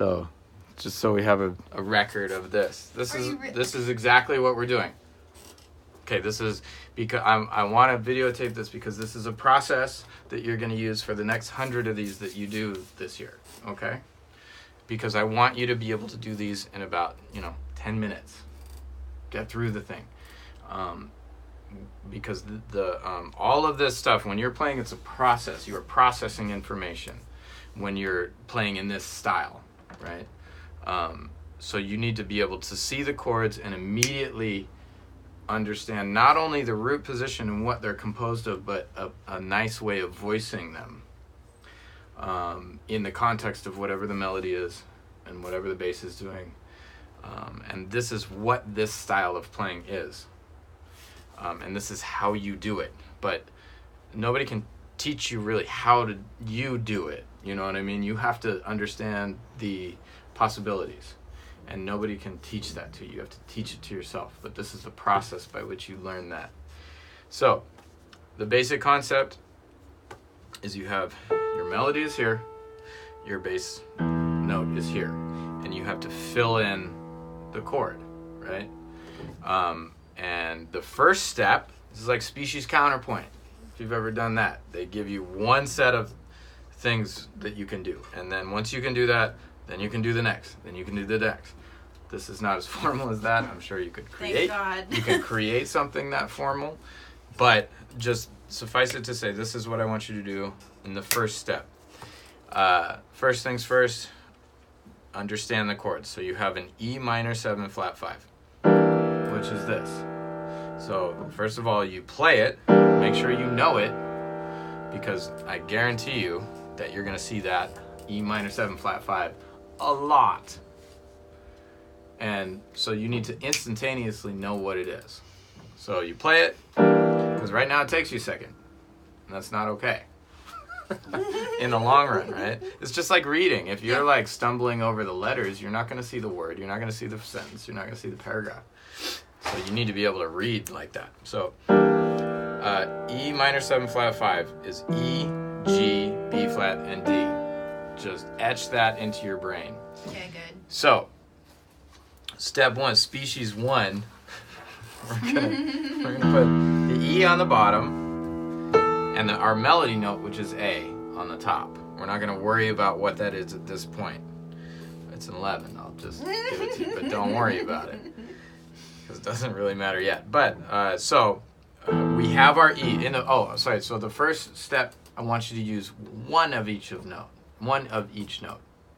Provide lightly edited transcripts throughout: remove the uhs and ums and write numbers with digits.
So, just so we have a record of this. This is exactly what we're doing. Okay, this is because I want to videotape this because this is a process that you're going to use for the next 100 of these that you do this year. Okay, because I want you to be able to do these in about 10 minutes. Get through the thing. Because the all of this stuff, when you're playing, it's a process. You are processing information when you're playing in this style, right? So you need to be able to see the chords and immediately understand not only the root position and what they're composed of, but a nice way of voicing them in the context of whatever the melody is and whatever the bass is doing. And this is what this style of playing is. And this is how you do it. But nobody can teach you really how to you do it. You know what I mean? You have to understand the possibilities. And nobody can teach that to you. You have to teach it to yourself. But this is the process by which you learn that. So, the basic concept is you have your melody is here, your bass note is here. And you have to fill in the chord, right? And the first step, this is like species counterpoint. If you've ever done that, they give you one set of things that you can do. And then once you can do that, then you can do the next. Then you can do the next. This is not as formal as that. I'm sure you could create. Thank God. You can create something that formal. But just suffice it to say, this is what I want you to do in the first step. First things first, understand the chords. So you have an E minor 7 flat 5, which is this. So first of all, you play it, make sure you know it, because I guarantee you that you're going to see that E minor 7 flat 5 a lot. And so you need to instantaneously know what it is. So you play it, because right now it takes you a second, and that's not okay. In the long run, right? It's just like reading. If you're like stumbling over the letters, you're not going to see the word, you're not going to see the sentence, you're not going to see the paragraph. So you need to be able to read like that. So E minor 7 flat 5 is E, G, B flat, and D. Just etch that into your brain. Okay, good. So step 1, species 1. we're gonna put the E on the bottom and our melody note, which is A, on the top. We're not gonna worry about what that is at this point. It's an 11. I'll just give it to you, but don't worry about it. Because it doesn't really matter yet. But we have our E in the so the first step, I want you to use one of each note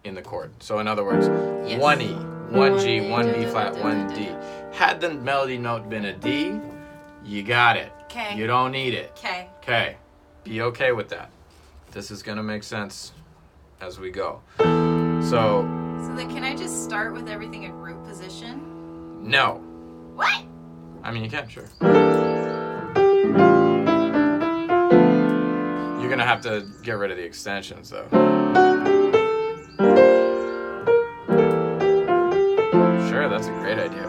in the chord. So in other words, yes. 1 E, 1 G, 1 B flat, 1 D. Had the melody note been a D, you got it. Okay. You don't need it. Okay. Be okay with that. This is gonna make sense as we go. So then can I just start with everything in root position? no. What? I mean, you can, sure. You're gonna have to get rid of the extensions, though. Sure, that's a great idea.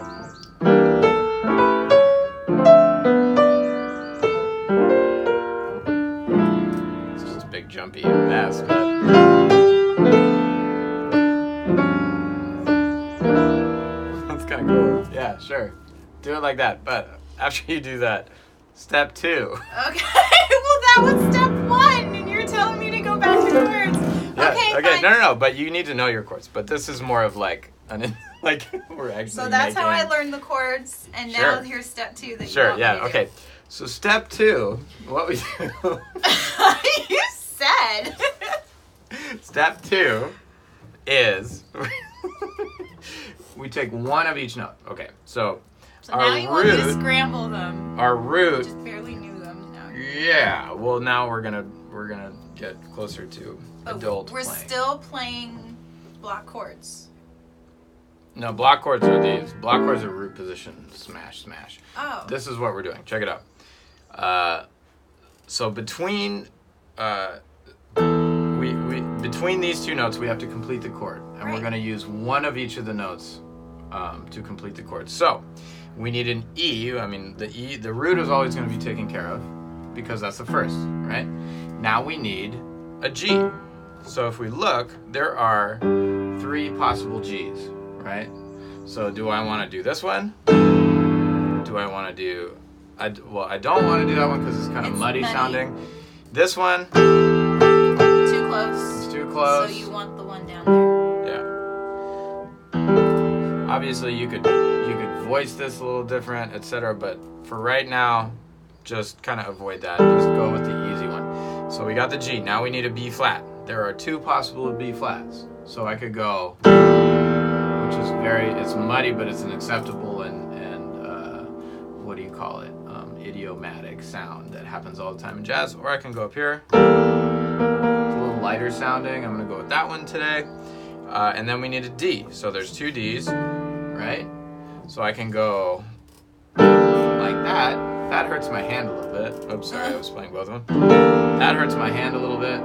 It's just a big jumpy mess, but that's kind of cool. Yeah, sure. Do it like that, but after you do that, step 2. Okay, well that was step 1, and you're telling me to go back to chords. Yeah, Okay, fine. No, but you need to know your chords. But this is more of like we're actually. So that's how I learned the chords, and now here's step 2 that you Sure, want yeah, me to okay. So step 2, what we do. You said. Step 2 is we take one of each note. Okay, so our now you want me to scramble them. Our root. Just barely knew them now. Yeah. Well, now we're gonna get closer to adult We're playing. still playing block chords. No, block chords are these. Block chords are root position, smash, smash. Oh. This is what we're doing. Check it out. So between between these two notes, we have to complete the chord, and we're going to use one of each of the notes to complete the chord. So we need an E. I mean, the root is always going to be taken care of because that's the first, right? Now we need a G. So if we look, there are 3 3 possible Gs, right? So do I want to do this one? Do I want to do... I don't want to do that one because it's kind of muddy sounding. This one... Too close. It's too close. So you want the one down there. Yeah. Obviously, you could voice this a little different, etc. But for right now, just kind of avoid that. Just go with the easy one. So we got the G. Now we need a B flat. There are 2 possible B flats. So I could go, which is it's muddy, but it's an acceptable and what do you call it? Idiomatic sound that happens all the time in jazz. Or I can go up here. It's a little lighter sounding. I'm gonna go with that one today. And then we need a D. So there's 2 Ds, right? So I can go like that. That hurts my hand a little bit. Oops, sorry, I was playing both of them. That hurts my hand a little bit.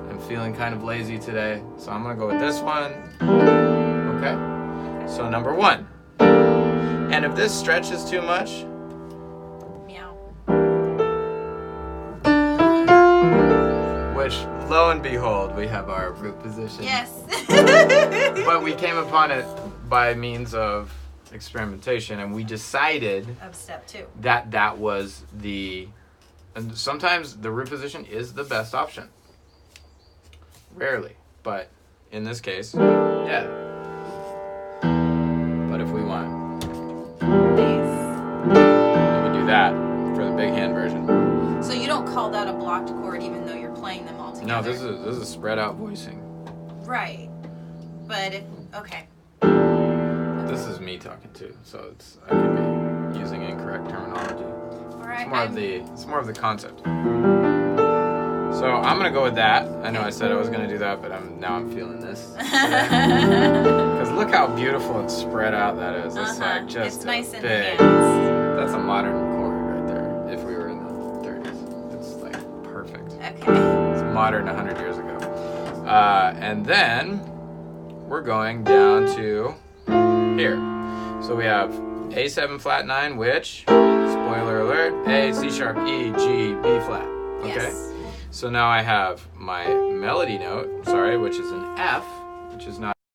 I'm feeling kind of lazy today, so I'm gonna go with this one. Okay? So number 1. And if this stretches too much, Meow. which lo and behold, we have our root position. Yes. But we came upon it by means of experimentation, and we decided Of step 2. that was and sometimes the root position is the best option. Rarely, but in this case, yeah. But if we want, Nice. we would do that for the big hand version. So you don't call that a blocked chord even though you're playing them all together? No, this is spread out voicing. Right. But okay. This is me talking too, so I could be using incorrect terminology. All right. It's more of the concept. So I'm gonna go with that. I know I said I was gonna do that, but now I'm feeling this. Because look how beautiful and spread out that is. It's like just it's nice in the big. hands. That's a modern chord right there. If we were in the 30s, it's like perfect. Okay. It's modern 100 years ago. And then we're going down to here. So we have A7 flat 9, which, spoiler alert, A, C sharp, E, G, B flat. Okay? Yes. So now I have my melody note, which is an F, which is not